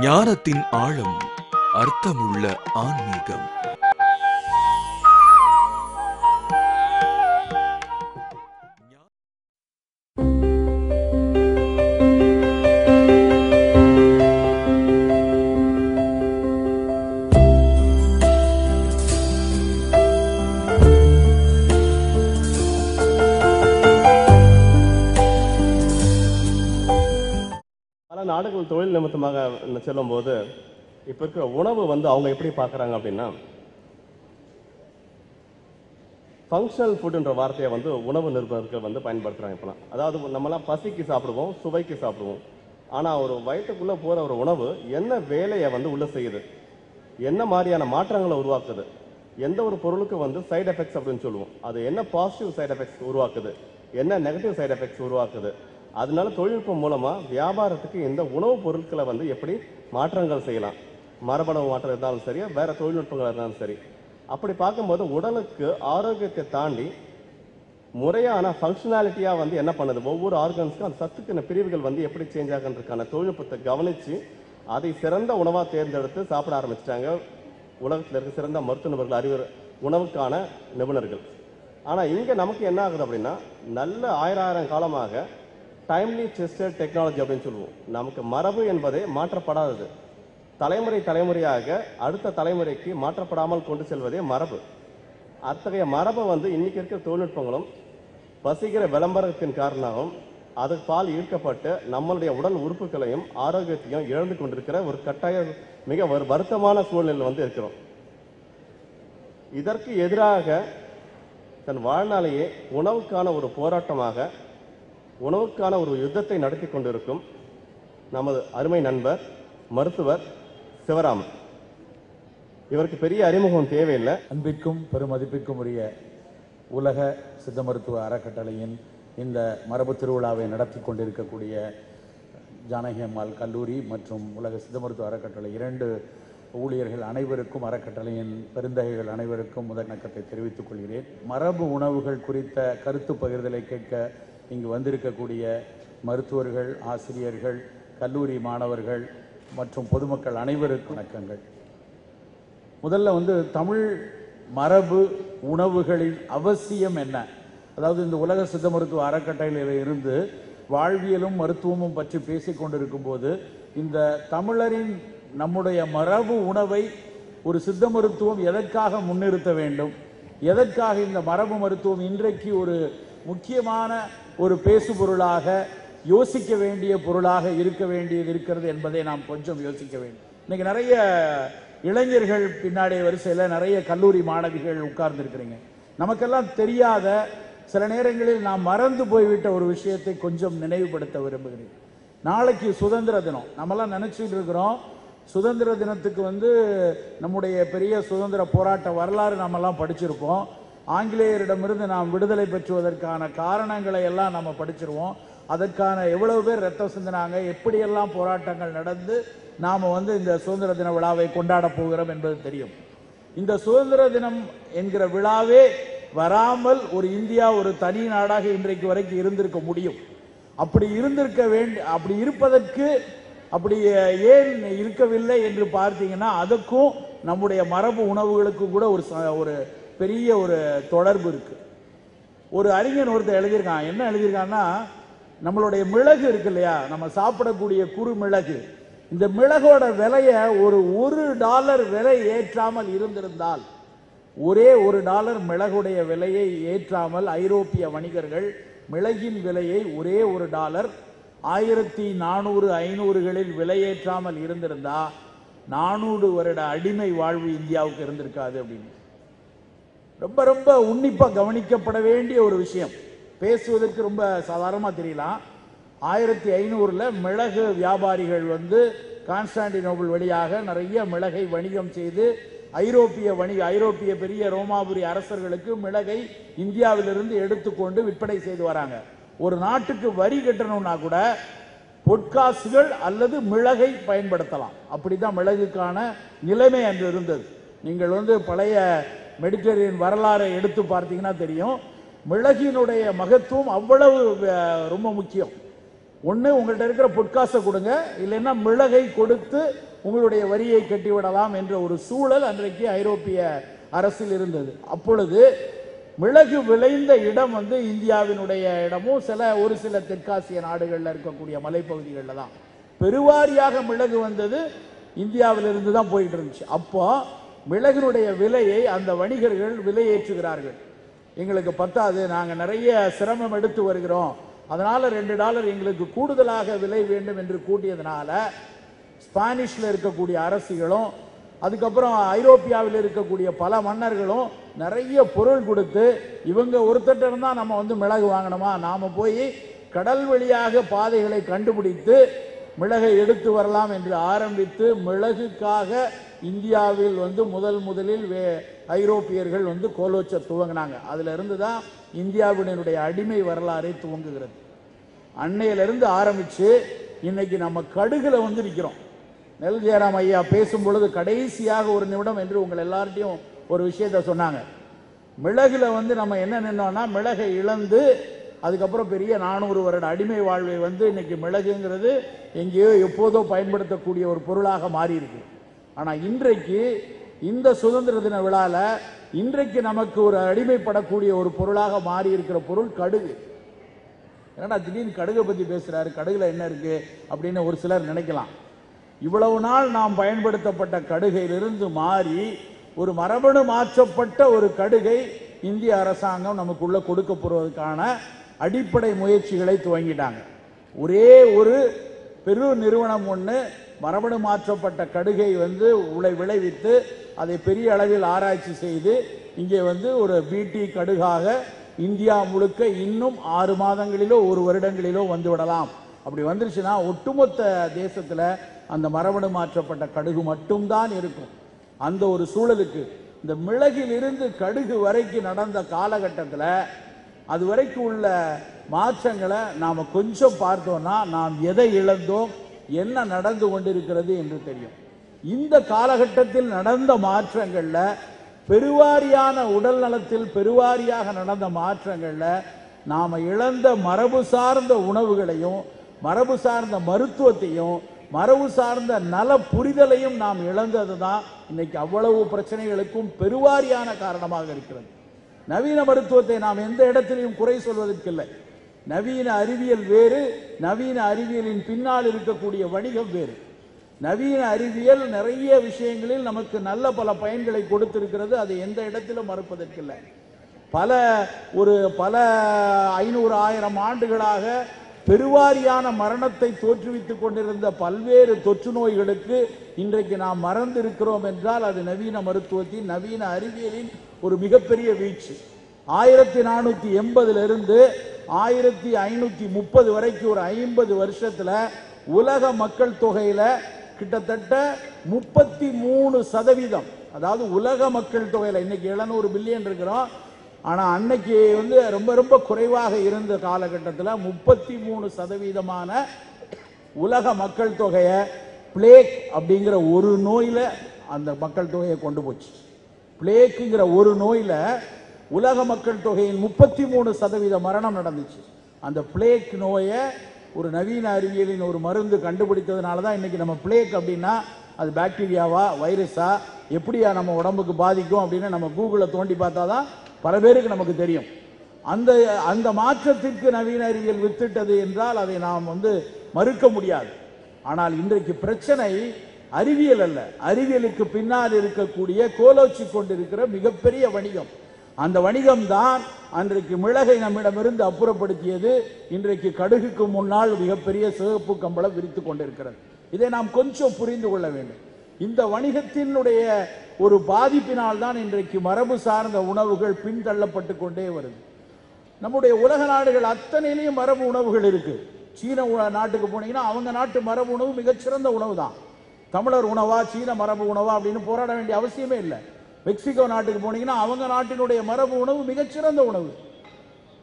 ஞானத்தின் ஆழம், அர்த்தமுள்ள ஆன்மீகம். நாடுகள் தொழில் நிமித்தமாக செல்லும் போது இப்போ இருக்கிற உணவு அவங்க எப்படி பார்க்குறாங்க அப்படின்னா, ஃபங்க்ஷனல் ஃபுட்ன்ற வார்த்தையை உணவு நிறுவனர்கள் பயன்படுத்துகிறாங்க. இப்போலாம் அதாவது நம்மலாம் பசிக்கு சாப்பிடுவோம், சுவைக்கு சாப்பிடுவோம். ஆனால் ஒரு வயிற்றுக்குள்ளே போகிற ஒரு உணவு என்ன வேலையை உள்ளே செய்யுது, என்ன மாதிரியான மாற்றங்களை உருவாக்குது, எந்த ஒரு பொருளுக்கு சைடு எஃபெக்ட்ஸ் அப்படின்னு சொல்லுவோம், அது என்ன பாசிட்டிவ் சைடு எஃபெக்ட்ஸ் உருவாக்குது, என்ன நெகட்டிவ் சைடு எஃபெக்ட்ஸ் உருவாக்குது. அதனால தொழில்நுட்பம் மூலமா வியாபாரத்துக்கு இந்த உணவுப் பொருட்களை எப்படி மாற்றங்கள் செய்யலாம், மரபணு மாற்றம் இருந்தாலும் சரி, வேற தொழில்நுட்பங்கள் இருந்தாலும் சரி. அப்படி பார்க்கும்போது உடலுக்கு ஆரோக்கியத்தை தாண்டி முறையான ஃபங்க்ஷனாலிட்டியா என்ன பண்ணுது, ஒவ்வொரு ஆர்கன்ஸ்க்கும் அந்த சத்துக்கான பிரிவுகள் எப்படி சேஞ்ச் ஆகுன்றதுக்கான தொழில்நுட்பத்தை கவனிச்சு அதை சிறந்த உணவா தேர்ந்தெடுத்து சாப்பிட ஆரம்பிச்சிட்டாங்க உலகத்தில் இருக்க சிறந்த மருத்துவ நிபுணர்கள், அறிவு உணவுக்கான நிபுணர்கள். ஆனா இங்க நமக்கு என்ன ஆகுது அப்படின்னா, நல்ல ஆயிரம் காலமாக டைம்லி டெஸ்டட் டெக்னாலஜி அப்படின்னு சொல்லுவோம். நமக்கு மரபு என்பதே மாற்றப்படாதது, தலைமுறையாக அடுத்த தலைமுறைக்கு மாற்றப்படாமல் கொண்டு செல்வதே மரபு. அத்தகைய மரபை இன்னைக்கு இருக்கிற தொழில்நுட்பங்களும் பசிக்கிற விளம்பரத்தின் காரணமாகவும் அதுக்கு பால் ஈர்க்கப்பட்டு நம்மளுடைய உடல் உறுப்புகளையும் ஆரோக்கியத்தையும் இழந்து கொண்டிருக்கிற ஒரு கட்டாய மிக வருத்தமான சூழ்நிலையில் இருக்கிறோம். இதற்கு எதிராக தன் வாழ்நாளையே உணவுக்கான ஒரு போராட்டமாக, உணவுக்கான ஒரு யுத்தத்தை நடத்தி கொண்டிருக்கும் நமது அருமை நண்பர் மருத்துவர் சிவராமன். இவருக்கு பெரிய அறிமுகம் தேவையில்லை. அன்பிற்கும் பெருமதிப்பிற்கும் உரிய உலக சித்த மருத்துவ அறக்கட்டளையின் இந்த மரபு திருவிழாவை நடத்தி கொண்டிருக்கக்கூடிய ஜானகி அம்மாள் கல்லூரி மற்றும் உலக சித்த மருத்துவ அறக்கட்டளை 2 ஊழியர்கள் அனைவருக்கும், அறக்கட்டளையின் பெருந்தகைகள் அனைவருக்கும் முதற்கத்தை தெரிவித்துக் கொள்கிறேன். மரபு உணவுகள் குறித்த கருத்து பகிர்தலை கேட்க இங்கு வந்திருக்கக்கூடிய மருத்துவர்கள், ஆசிரியர்கள், கல்லூரி மாணவர்கள் மற்றும் பொதுமக்கள் அனைவருக்கும் வணக்கங்கள். முதல்ல தமிழ் மரபு உணவுகளின் அவசியம் என்ன, அதாவது இந்த உலக சித்த மருத்துவ அறக்கட்டளையில் இருந்து வாழ்வியலும் மருத்துவமும் பற்றி பேசிக் கொண்டிருக்கும் போது, இந்த தமிழரின் நம்முடைய மரபு உணவை ஒரு சித்த மருத்துவம் எதற்காக முன்னிறுத்த வேண்டும், எதற்காக இந்த மரபு மருத்துவம் இன்றைக்கு ஒரு முக்கியமான ஒரு பேசு பொருளாக, யோசிக்க வேண்டிய பொருளாக இருக்க வேண்டியது இருக்கிறது என்பதை நாம் கொஞ்சம் யோசிக்க வேண்டும். இன்னைக்கு நிறைய இளைஞர்கள் பின்னாடி வரிசையில் நிறைய கல்லூரி மாணவிகள் உட்கார்ந்து இருக்கிறீங்க. நமக்கெல்லாம் தெரியாத, சில நேரங்களில் நாம் மறந்து போய்விட்ட ஒரு விஷயத்தை கொஞ்சம் நினைவுபடுத்த விரும்புகிறேன். நாளைக்கு சுதந்திர தினம். நம்மெல்லாம் நினைச்சிட்டு இருக்கிறோம், சுதந்திர தினத்துக்கு நம்முடைய பெரிய சுதந்திர போராட்ட வரலாறு நாமெல்லாம் படிச்சிருப்போம். ஆங்கிலேயரிடமிருந்து நாம் விடுதலை பெற்றுவதற்கான காரணங்களை எல்லாம் நம்ம படிச்சிருவோம். அதற்கான எவ்வளவு பேர் ரத்தம் சிந்தினாங்க, எப்படியெல்லாம் போராட்டங்கள் நடந்து நாம் இந்த சுதந்திர தின விழாவை கொண்டாட போகிறோம் என்பது தெரியும். இந்த சுதந்திர தினம் என்கிற விழாவே வராமல் ஒரு இந்தியா ஒரு தனி நாடாக இன்றைக்கு வரைக்கும் இருந்திருக்க முடியும். அப்படி இருந்திருக்க அப்படி இருப்பதற்கு அப்படி ஏன் இருக்கவில்லை என்று பார்த்தீங்கன்னா, அதுக்கும் நம்முடைய மரபு உணவுகளுக்கும் கூட ஒரு பெரிய ஒரு தொடர்பு இருக்கு. ஒரு அறிஞர் ஒருத்தர் எழுதியிருக்கான். என்ன எழுதியிருக்கான்னா, நம்மளுடைய மிளகு இருக்கு இல்லையா, நம்ம சாப்பிடக்கூடிய குறு மிளகு, இந்த மிளகோட விலையை $1 விலை ஏற்றாமல் இருந்திருந்தால், ஒரே $1 மிளகுடைய விலையை ஏற்றாமல் ஐரோப்பிய வணிகர்கள் மிளகின் விலையை ஒரே $1 1400, 500களில் விலையேற்றாமல் இருந்திருந்தா 400 வருட அடிமை வாழ்வு இந்தியாவுக்கு இருந்திருக்காது அப்படின்னு. ரொம்ப ரொம்ப உன்னிப்பா கவனிக்கப்பட வேண்டிய ஒரு விஷயம். பேசுவதற்கு ரொம்ப சாதாரணமா தெரியலாம். 1500ல் மிளகு வியாபாரிகள் கான்ஸ்டான்டினோபிள் வழியாக நிறைய மிளகை வணிகம் செய்து ஐரோப்பிய பெரிய ரோமாபுரி அரசர்களுக்கு மிளகை இந்தியாவிலிருந்து எடுத்துக்கொண்டு விற்பனை செய்து வராங்க. ஒரு நாட்டுக்கு வரி கட்டணும்னா கூட பொற்காசுகள் அல்லது மிளகை பயன்படுத்தலாம். அப்படிதான் மிளகுக்கான நிலைமை அன்று இருந்தது. நீங்கள் பழைய மெடிட்டரேனியன் வரலாறை எடுத்து பார்த்தீங்கன்னா தெரியும், மிளகினுடைய மகத்துவம் அவ்வளவு ரொம்ப முக்கியம். ஒன்று உங்கள்கிட்ட இருக்கிற பொற்காசை கொடுங்க, இல்லைன்னா மிளகை கொடுத்து உங்களுடைய வரியை கட்டிவிடலாம் என்ற ஒரு சூழல் அன்றைக்கு ஐரோப்பிய அரசில் இருந்தது. அப்பொழுது மிளகு விளைந்த இடம் இந்தியாவினுடைய இடமும் ஒரு சில தெற்காசிய நாடுகளில் இருக்கக்கூடிய மலைப்பகுதிகளில் தான். பெருவாரியாக மிளகு வந்தது இந்தியாவிலிருந்து தான் போயிட்டு இருந்துச்சு. அப்போ மிளகினுடைய விலையை அந்த வணிகர்கள் விலையேற்றுகிறார்கள். எங்களுக்கு பத்தாது, நாங்கள் நிறைய சிரமம் எடுத்து வருகிறோம், அதனால $2 எங்களுக்கு கூடுதலாக விலை வேண்டும் என்று கூட்டியதுனால ஸ்பானிஷ்ல இருக்கக்கூடிய அரசிகளும் அதுக்கப்புறம் ஐரோப்பியாவில் இருக்கக்கூடிய பல மன்னர்களும் நிறைய பொருள் கொடுத்து, இவங்க ஒருத்தட்ட இருந்தா நம்ம மிளகு வாங்கணுமா, நாம போய் கடல் வழியாக பாதைகளை கண்டுபிடித்து மிளகை எடுத்து வரலாம் என்று ஆரம்பித்து மிளகுக்காக இந்தியாவில் முதலில் ஐரோப்பியர்கள் கோலோச்ச துவங்கினாங்க. அதுல இருந்து தான் இந்தியாவினுடைய அடிமை வரலாறை துவங்குகிறது. அன்னையிலிருந்து ஆரம்பிச்சு இன்னைக்கு நம்ம கடுகுல நிற்கிறோம். நெல் ஜெயராம் ஐயா பேசும் பொழுது கடைசியாக ஒரு நிமிடம் என்று உங்கள் எல்லார்ட்டையும் ஒரு விஷயத்த சொன்னாங்க. மிளகுல நம்ம என்ன நின்னோம்னா, மிளகை இழந்து அதுக்கப்புறம் பெரிய 400 வருட அடிமை வாழ்வை இன்னைக்கு மிளகுங்கிறது எங்கேயோ எப்போதோ பயன்படுத்தக்கூடிய ஒரு பொருளாக மாறி இருக்கு. ஆனா இன்றைக்கு இந்த சுதந்திர தின விழால இன்றைக்கு நமக்கு ஒரு அடிமைப்படக்கூடிய ஒரு பொருளாக மாறி இருக்கிற பொருள் கடுகு. ஏன்னா திடீர்னு கடுகை பத்தி பேசுறாரு, கடுகுல என்ன இருக்கு அப்படின்னு ஒரு சிலர் நினைக்கலாம். இவ்வளவு நாள் நாம் பயன்படுத்தப்பட்ட கடுகையிலிருந்து மாறி ஒரு மரபணு மாற்றப்பட்ட ஒரு கடுகை இந்திய அரசாங்கம் நமக்குள்ள கொடுக்க போவதற்கான அடிப்படை முயற்சிகளை துவங்கிட்டாங்க. ஒரே ஒரு பெரு நிறுவனம் ஒன்று மரபணு மாற்றப்பட்ட கடுகை விளைவித்து அதை பெரிய அளவில் ஆராய்ச்சி செய்து இங்கே ஒரு பிடி கடுகாக இந்தியா முழுக்க இன்னும் 6 மாதங்களிலோ 1 வருடங்களிலோ வந்துவிடலாம். அப்படி வந்துருச்சுன்னா ஒட்டுமொத்த தேசத்துல அந்த மரபணு மாற்றப்பட்ட கடுகு மட்டும்தான் இருக்கும். அந்த ஒரு சூழலுக்கு இந்த மிளகில் இருந்து கடுகு வரைக்கும் நடந்த காலகட்டத்தில் அது வரைக்கும் உள்ள மாற்றங்களை நாம கொஞ்சம் பார்த்தோம்னா நாம் எதை இழந்தோம், என்ன நடந்து கொண்டிருக்கிறது என்று தெரியும். இந்த காலகட்டத்தில் நடந்த மாற்றங்கள்ல பெருவாரியான உடல் நலத்தில் பெருவாரியாக நடந்த மாற்றங்கள்ல நாம இழந்த மரபு சார்ந்த உணவுகளையும் மரபு சார்ந்த மருத்துவத்தையும் மரபு சார்ந்த நல புரிதலையும் நாம் இழந்ததுதான் இன்னைக்கு அவ்வளவு பிரச்சனைகளுக்கும் பெருவாரியான காரணமாக இருக்கிறது. நவீன மருத்துவத்தை நாம் எந்த இடத்திலையும் குறை சொல்வதற்கில்லை. நவீன அறிவியல் வேறு, நவீன அறிவியலின் பின்னால் இருக்கக்கூடிய வணிகம் வேறு. நவீன அறிவியல் நிறைய விஷயங்களில் நமக்கு நல்ல பல பயன்களை கொடுத்திருக்கிறது, அதை எந்த இடத்திலும் மறுப்பதற்கில்லை. பல 500,000 ஆண்டுகளாக பெருவாரியான மரணத்தை தோற்றுவித்துக் கொண்டிருந்த பல்வேறு தொற்று நோய்களுக்கு இன்றைக்கு நாம் மறந்திருக்கிறோம் என்றால் அது நவீன மருத்துவத்தின் நவீன அறிவியலின் ஒரு மிகப்பெரிய வீழ்ச்சி. 1480 இருந்து 1530 வரைக்கும் ஒரு 50 வருஷத்துல உலக மக்கள் தொகையில கிட்டத்தட்ட 33%, அதாவது உலக மக்கள் தொகையில இன்னைக்கு 700 பில்லியன் இருக்கிறோம், ஆனா அன்னைக்கு ரொம்ப ரொம்ப குறைவாக இருந்த காலகட்டத்தில் 33% உலக மக்கள் தொகையை பிளேக் அப்படிங்கிற ஒரு நோயில அந்த மக்கள் தொகையை கொண்டு போச்சு. பிளேக்குங்கிற ஒரு நோயில உலக மக்கள் தொகையின் 33% மரணம் நடந்துச்சு. அந்த பிளேக் நோயை ஒரு நவீன அறிவியலின் ஒரு மருந்து கண்டுபிடித்ததுனால தான் இன்னைக்கு நம்ம பிளேக் அப்படின்னா அது பாக்டீரியாவா வைரஸா எப்படியா நம்ம உடம்புக்கு பாதிக்கும் அப்படின்னு நம்ம கூகுளில் தோண்டி பார்த்தாதான் பல பேருக்கு நமக்கு தெரியும். அந்த மாற்றத்திற்கு நவீன அறிவியல் வித்திட்டது என்றால் அதை நாம் மறுக்க முடியாது. ஆனால் இன்றைக்கு பிரச்சனை அறிவியல் அல்ல, அறிவியலுக்கு பின்னால் இருக்கக்கூடிய கோலோச்சி கொண்டிருக்கிற மிகப்பெரிய வணிகம். அந்த வணிகம் தான் அன்றைக்கு மிளகை நம்மிடமிருந்து அப்புறப்படுத்தியது. இன்றைக்கு கடுகுக்கு முன்னால் மிகப்பெரிய சிவப்பு கம்பளம் விரித்து கொண்டிருக்கிறது. இதை நாம் கொஞ்சம் புரிந்து கொள்ள வேண்டும். இந்த வணிகத்தினுடைய ஒரு பாதிப்பினால் தான் இன்றைக்கு மரபு சார்ந்த உணவுகள் பின்தள்ளப்பட்டு கொண்டே வருது. நம்முடைய உலக நாடுகள் அத்தனையிலையும் மரபு உணவுகள் இருக்கு. சீன நாட்டுக்கு போனீங்கன்னா அவங்க நாட்டு மரபு உணவு மிகச்சிறந்த உணவு தான். தமிழர் உணவா சீன மரபு உணவா அப்படின்னு போராட வேண்டிய அவசியமே இல்லை. மெக்சிகோ நாட்டுக்கு போனீங்கன்னா அவங்க நாட்டினுடைய மரபு உணவு மிகச்சிறந்த உணவு.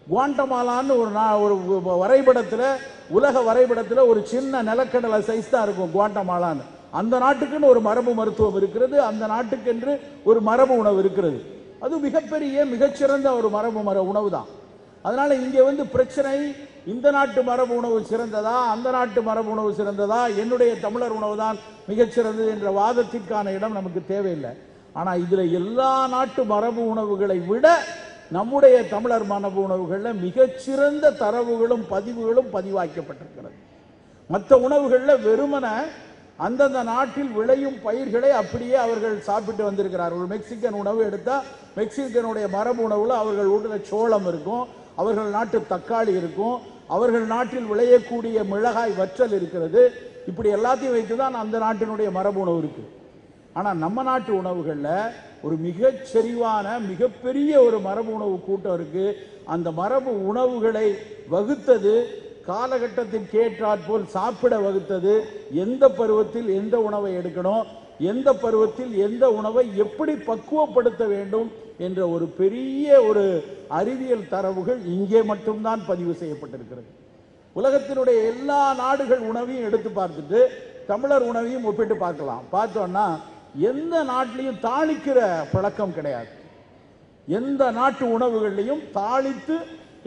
குவாண்டமாலான்னு ஒரு வரைபடத்தில் உலக வரைபடத்தில் ஒரு சின்ன நிலக்கடலை சைஸ் தான் இருக்கும் குவாண்டமாலான்னு. அந்த நாட்டுக்குன்னு ஒரு மரபு மருத்துவம் இருக்கிறது, அந்த நாட்டுக்கென்று ஒரு மரபு உணவு இருக்கிறது. அது மிகப்பெரிய மிகச்சிறந்த ஒரு மரபு உணவு தான். அதனால இங்கே பிரச்சனை இந்த நாட்டு மரபு உணவு சிறந்ததா, அந்த நாட்டு மரபு உணவு சிறந்ததா, என்னுடைய தமிழர் உணவு தான் மிகச்சிறந்தது என்ற வாதத்திற்கான இடம் நமக்கு தேவையில்லை. ஆனால் இதில் எல்லா நாட்டு மரபு உணவுகளை விட நம்முடைய தமிழர் மரபு உணவுகளில் மிகச்சிறந்த தரவுகளும் பதிவுகளும் பதிவாக்கப்பட்டிருக்கிறது. மற்ற உணவுகளில் வெறுமன அந்தந்த நாட்டில் விளையும் பயிர்களை அப்படியே அவர்கள் சாப்பிட்டு வந்திருக்கிறார்கள். மெக்சிகன் உணவு எடுத்தால் மெக்சிகனுடைய மரபு உணவுல அவர்கள் ஊட்டுல சோளம் இருக்கும், அவர்கள் நாட்டு தக்காளி இருக்கும், அவர்கள் நாட்டில் விளையக்கூடிய மிளகாய் வற்றல் இருக்கிறது. இப்படி எல்லாத்தையும் வைத்து தான் அந்த நாட்டினுடைய மரபு உணவு இருக்கு. ஆனால் நம்ம நாட்டு உணவுகளில் ஒரு மிகச் செறிவான மிகப்பெரிய ஒரு மரபு உணவு கூட்டம் இருக்கு. அந்த மரபு உணவுகளை வகுத்தது, காலகட்டத்திற்கு ஏற்றாற்போல் சாப்பிட வகுத்தது, எந்த பருவத்தில் எந்த உணவை எடுக்கணும், எந்த பருவத்தில் எந்த உணவை எப்படி பக்குவப்படுத்த வேண்டும் என்ற ஒரு பெரிய ஒரு அறிவியல் தரவுகள் இங்கே மட்டும்தான் பதிவு செய்யப்பட்டிருக்கிறது. உலகத்தினுடைய எல்லா நாடுகள் உணவையும் எடுத்து பார்த்துட்டு தமிழர் உணவையும் ஒப்பிட்டு பார்க்கலாம். பார்த்தோம்னா எந்த நாட்டிலையும் தாளிக்கிற பழக்கம் கிடையாது. எந்த நாட்டு உணவுகள்லையும் தாளித்து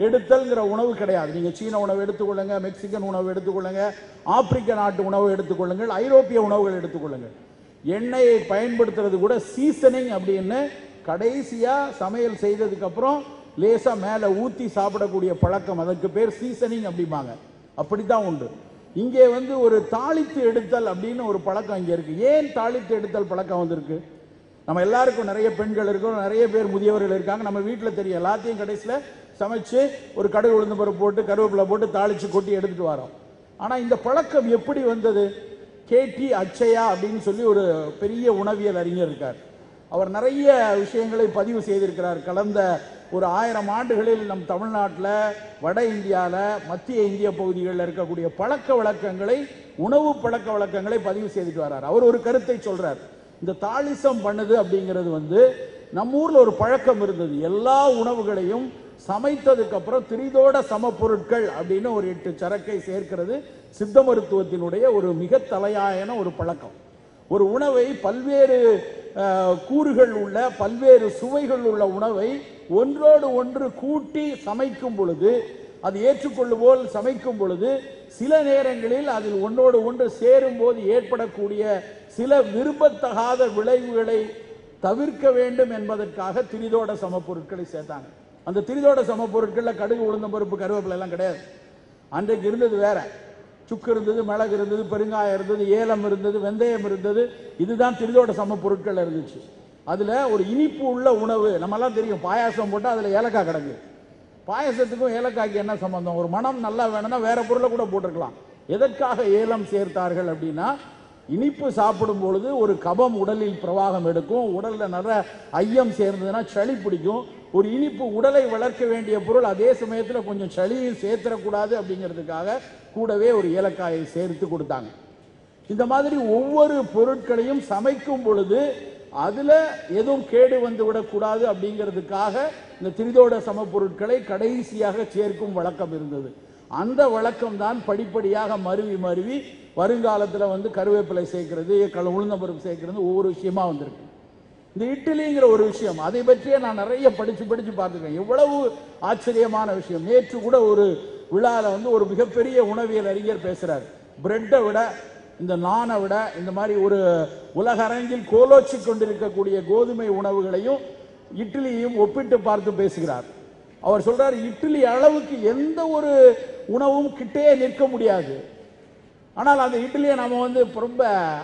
எடுத்தல்ங்கிற உணவு கிடையாது. நீங்க சீன உணவு எடுத்துக்கொள்ளுங்க, மெக்சிகன் உணவு எடுத்துக்கொள்ளுங்க, ஆப்பிரிக்க நாட்டு உணவு எடுத்துக்கொள்ளுங்கள், ஐரோப்பிய உணவுகள் எடுத்துக்கொள்ளுங்கள். எண்ணெயை பயன்படுத்துறது கூட சீசனிங் அப்படின்னு கடைசியா சமையல் செய்ததுக்கு அப்புறம் லேசா மேல ஊத்தி சாப்பிடக்கூடிய பழக்கம், அதற்கு பேர் சீசனிங் அப்படிம்பாங்க. அப்படித்தான் உண்டு. இங்கே ஒரு தாளித்து எடுத்தல் அப்படின்னு ஒரு பழக்கம் இங்க இருக்கு. ஏன் தாளித்து எடுத்தல் பழக்கம் வந்திருக்கு? நம்ம எல்லாருக்கும் நிறைய பெண்கள் இருக்கும், நிறைய பேர் முதியவர்கள் இருக்காங்க. நம்ம வீட்டில் தெரியும், எல்லாத்தையும் கடைசியில் சமைச்சு ஒரு கடுகு உளுந்து பருப்பு போட்டு கருவேப்பிலை போட்டு தாளிச்சு கொட்டி எடுத்துட்டு வரோம். ஆனால் இந்த பழக்கம் எப்படி வந்தது? கேடி அச்சயா அப்படின்னு சொல்லி ஒரு பெரிய உணவியல் அறிஞர் இருக்கார். அவர் நிறைய விஷயங்களை பதிவு செய்திருக்கிறார். கடந்த ஒரு 1000 ஆண்டுகளில் நம் தமிழ்நாட்டில், வட இந்தியாவில், மத்திய இந்திய பகுதிகளில் இருக்கக்கூடிய பழக்க வழக்கங்களை, உணவு பழக்க வழக்கங்களை பதிவு செய்துட்டு வர்றார். அவர் ஒரு கருத்தை சொல்றார். இந்த தாளிசம் பண்ணுது அப்படிங்கிறது நம்ம ஊர்ல ஒரு பழக்கம் இருந்தது. எல்லா உணவுகளையும் சமைத்ததுக்கு அப்புறம் திரிதோட சம பொருட்கள் அப்படின்னு ஒரு 8 சரக்கை சேர்க்கிறது சித்த மருத்துவத்தினுடைய ஒரு மிக தலையாயன ஒரு பழக்கம். ஒரு உணவை பல்வேறு கூறுகள் உள்ள, பல்வேறு சுவைகள் உள்ள உணவை ஒன்றோடு ஒன்று கூட்டி சமைக்கும் பொழுது, அது ஏற்றுக்கொள்ளும்போல் சமைக்கும் பொழுது, சில நேரங்களில் அதில் ஒன்றோடு ஒன்று சேரும் போது ஏற்படக்கூடிய சில விரும்பத்தகாத விளைவுகளை தவிர்க்க வேண்டும் என்பதற்காக திரிதோட சம பொருட்களை சேர்த்தாங்க. அந்த திரிதோட சம பொருட்கள்ல கடுகு உளுந்தம் பருப்பு கருவேப்பிலை எல்லாம் கிடையாது. அன்றைக்கு இருந்தது வேற. சுக்கு இருந்தது, மிளகு இருந்தது, பெருங்காயம் இருந்தது, ஏலம் இருந்தது, வெந்தயம் இருந்தது. இதுதான் திரிதோட சம பொருட்கள் இருந்துச்சு. அதுல ஒரு இனிப்பு உள்ள உணவு, நம்மெல்லாம் தெரியும், பாயாசம் போட்டால் அதுல ஏலக்காய் கிடக்கு. பாயசத்துக்கும் ஏலக்காய்க்கு என்ன சம்பந்தம்? ஒரு மனம் நல்லா வேணும்னா வேற பொருளை கூட போட்டிருக்கலாம். எதற்காக ஏலம் சேர்த்தார்கள் அப்படின்னா, இனிப்பு சாப்பிடும் பொழுது ஒரு கபம் உடலில் பிரவாகம் எடுக்கும், உடல்ல நிறைய ஐயம் சேர்ந்ததுன்னா சளி பிடிக்கும். ஒரு இனிப்பு உடலை வளர்க்க வேண்டிய பொருள், அதே சமயத்தில் கொஞ்சம் சளியும் சேர்த்துடக்கூடாது அப்படிங்கிறதுக்காக கூடவே ஒரு ஏலக்காயை சேர்த்து கொடுத்தாங்க. இந்த மாதிரி ஒவ்வொரு பொருட்களையும் சமைக்கும் பொழுது அதுல எதுவும் கேடு வந்து விடக்கூடாது அப்படிங்கிறதுக்காக இந்த திரிதோட சம பொருட்களை கடைசியாக சேர்க்கும் வழக்கம் இருந்தது. அந்த வழக்கம் தான் படிப்படியாக மருவி மருவி வருங்காலத்தில் கருவேப்பிலை சேர்க்கிறது, உளுந்தம்பருப்பு சேர்க்கிறது, ஒவ்வொரு விஷயமா வந்திருக்கு. இந்த இட்லிங்கிற ஒரு விஷயம், அதை பற்றியே நான் நிறைய படிச்சு பார்த்துருக்கேன். எவ்வளவு ஆச்சரியமான விஷயம். நேற்று கூட ஒரு விழாவில் ஒரு மிகப்பெரிய உணவியல் அறிஞர் பேசுறார். பிரெட்டை விட, இந்த நானை விட, இந்த மாதிரி ஒரு உலக அரங்கில் கோலோச்சி கொண்டிருக்கக்கூடிய கோதுமை உணவுகளையும் இட்லியையும் ஒப்பிட்டு பார்த்து பேசுகிறார். அவர் சொல்றார், இட்லி அளவுக்கு எந்த ஒரு உணவும் கிட்டே நிற்க முடியாது. ஆனால் அந்த இட்லியை நம்ம ரொம்ப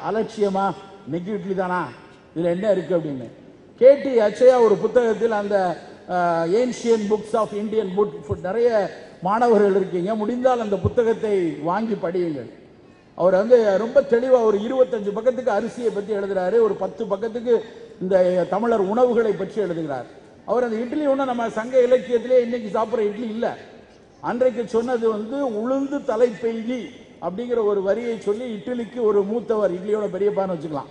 அலட்சியமா, இன்னைக்கு இட்லி தானா, இதுல என்ன இருக்கு அப்படின்னு. கேடி அச்சயா ஒரு புத்தகத்தில், அந்த ancient books of Indian food, நிறைய மாணவர்கள் இருக்கீங்க, முடிந்தால் அந்த புத்தகத்தை வாங்கி படியுங்கள். அவர் ரொம்ப தெளிவா ஒரு 25 பக்கத்துக்கு அரிசியை பற்றி எழுதுறாரு, ஒரு 10 பக்கத்துக்கு இந்த தமிழர் உணவுகளை பற்றி எழுதுகிறார். அவர் அந்த இட்லி ஒன்று நம்ம சங்க இலக்கியத்திலே இன்னைக்கு சாப்பிட்ற இட்லி இல்லை. அன்றைக்கு சொன்னது உளுந்து தலைப்பெய்தி அப்படிங்கிற ஒரு வரியை சொல்லி இட்லிக்கு ஒரு மூத்தவர், இட்லியோட பெரியப்பான்னு வச்சுக்கலாம்,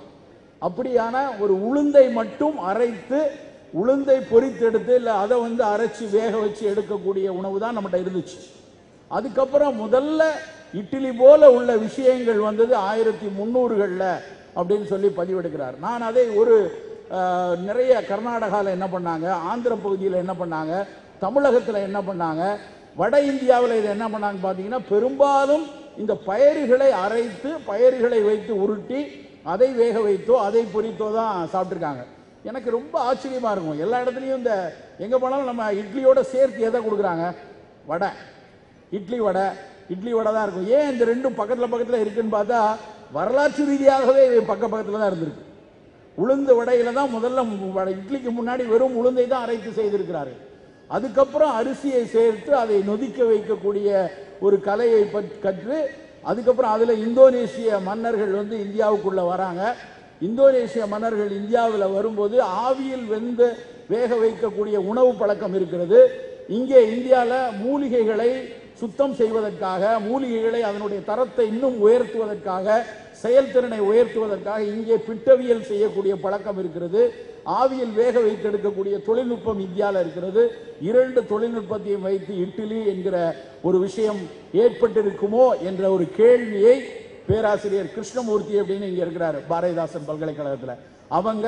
அப்படியான ஒரு உளுந்தை மட்டும் அரைத்து, உளுந்தை பொரித்தெடுத்து இல்லை அதை அரைச்சி வேக வச்சு எடுக்கக்கூடிய உணவு தான் நம்மகிட்ட இருந்துச்சு. அதுக்கப்புறம் முதல்ல இட்லி போல உள்ள விஷயங்கள் 1300களில் அப்படின்னு சொல்லி பதிவெடுக்கிறார். நான் அதை நிறைய கர்நாடகாவில் என்ன பண்ணாங்க, ஆந்திர பகுதியில் என்ன பண்ணாங்க, தமிழகத்தில் என்ன பண்ணாங்க, வட இந்தியாவில் இது என்ன பண்ணாங்க பார்த்தீங்கன்னா, பெரும்பாலும் இந்த பயிர்களை அரைத்து பயிர்களை வைத்து உருட்டி அதை வேக வைத்தோ அதை பொரித்தோ தான் சாப்பிட்ருக்காங்க. எனக்கு ரொம்ப ஆச்சரியமா இருக்கும். எல்லா இடத்துலையும் இந்த எங்கே போனாலும் நம்ம இட்லியோட சேர்த்து எதை கொடுக்குறாங்க? வடை, இட்லி வடை தான் இருக்கும். ஏன் இந்த ரெண்டும் பக்கத்தில் இருக்குன்னு பார்த்தா வரலாற்று ரீதியாகவே பக்கத்தில் தான் இருந்திருக்கு. உளுந்து வடையில தான் முதல்ல இட்லிக்கு முன்னாடி வெறும் உளுந்தை தான் அரைத்து செய்திருக்கிறார்கள். அதுக்கப்புறம் அரிசியை சேர்த்து அதை நொதிக்க வைக்கக்கூடிய ஒரு கலையை கற்று அதுக்கப்புறம் அதில் இந்தோனேஷிய மன்னர்கள் வந்து இந்தியாவுக்குள்ள வராங்க. இந்தோனேஷிய மன்னர்கள் இந்தியாவில் வரும்போது ஆவியில் வெந்து வேக வைக்கக்கூடிய உணவு பழக்கம் இருக்கிறது. இங்கே இந்தியாவில் மூலிகைகளை சுத்தம் செய்வதற்காக, மூலிகைகளை அதனுடைய தரத்தை இன்னும் உயர்த்துவதற்காக, செயல்திறனை உயர்த்துவதற்காக இங்கே பிட்டவியல் செய்யக்கூடிய பழக்கம் இருக்கிறது. ஆவியில் வேக வைத்து எடுக்கக்கூடிய தொழில்நுட்பம் இந்தியாவில் இருக்கிறது. இரண்டு தொழில்நுட்பத்தையும் வைத்து இட்லி என்கிற ஒரு விஷயம் ஏற்பட்டிருக்குமோ என்ற ஒரு கேள்வியை பேராசிரியர் கிருஷ்ணமூர்த்தி அப்படின்னு இங்க இருக்கிறார் பாரதிதாசன் பல்கலைக்கழகத்தில், அவங்க